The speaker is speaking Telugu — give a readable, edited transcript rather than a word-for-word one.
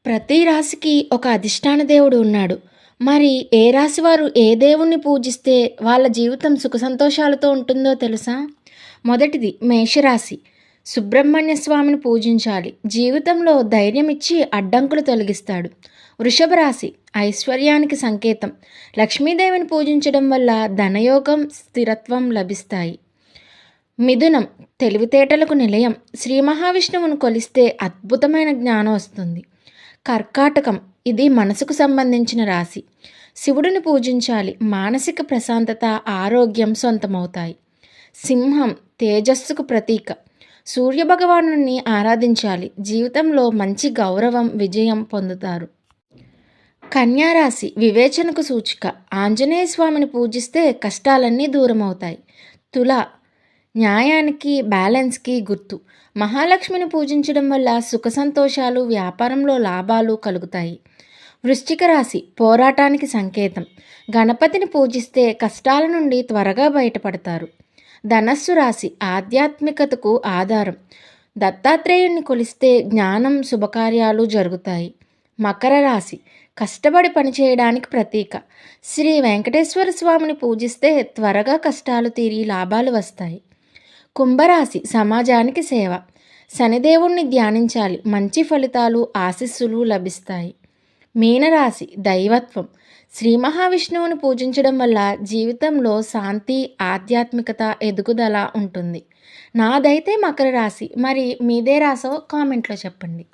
ప్రతి రాశికి ఒక అధిష్టాన దేవుడు ఉన్నాడు. మరి ఏ రాశి వారు ఏ దేవుణ్ణి పూజిస్తే వాళ్ళ జీవితం సుఖ సంతోషాలతో ఉంటుందో తెలుసా? మొదటిది మేషరాశి. సుబ్రహ్మణ్య స్వామిని పూజించాలి. జీవితంలో ధైర్యం ఇచ్చి అడ్డంకులు తొలగిస్తాడు. వృషభ రాశి ఐశ్వర్యానికి సంకేతం. లక్ష్మీదేవిని పూజించడం వల్ల ధనయోగం, స్థిరత్వం లభిస్తాయి. మిథునం తెలివితేటలకు నిలయం. శ్రీ మహావిష్ణువును కొలిస్తే అద్భుతమైన జ్ఞానం వస్తుంది. కర్కాటకం ఇది మనసుకు సంబంధించిన రాశి. శివుడిని పూజించాలి. మానసిక ప్రశాంతత, ఆరోగ్యం సొంతమవుతాయి. సింహం తేజస్సుకు ప్రతీక. సూర్యభగవాను ఆరాధించాలి. జీవితంలో మంచి గౌరవం, విజయం పొందుతారు. కన్యారాశి వివేచనకు సూచిక. ఆంజనేయ స్వామిని పూజిస్తే కష్టాలన్నీ దూరమవుతాయి. తుల న్యాయానికి, బ్యాలెన్స్కి గుర్తు. మహాలక్ష్మిని పూజించడం వల్ల సుఖ సంతోషాలు, వ్యాపారంలో లాభాలు కలుగుతాయి. వృశ్చిక రాశి పోరాటానికి సంకేతం. గణపతిని పూజిస్తే కష్టాల నుండి త్వరగా బయటపడతారు. ధనస్సు రాశి ఆధ్యాత్మికతకు ఆధారం. దత్తాత్రేయుణ్ణి కొలిస్తే జ్ఞానం, శుభకార్యాలు జరుగుతాయి. మకర రాశి కష్టపడి పనిచేయడానికి ప్రతీక. శ్రీ వెంకటేశ్వర స్వామిని పూజిస్తే త్వరగా కష్టాలు తీరి లాభాలు వస్తాయి. కుంభరాశి సమాజానికి సేవ. శనిదేవుణ్ణి ధ్యానించాలి. మంచి ఫలితాలు, ఆశీస్సులు లభిస్తాయి. మీనరాశి దైవత్వం. శ్రీ మహావిష్ణువుని పూజించడం వల్ల జీవితంలో శాంతి, ఆధ్యాత్మికత, ఎదుగుదల ఉంటుంది. నాదైతే మకర రాశి. మరి మీదే రాసో కామెంట్లో చెప్పండి.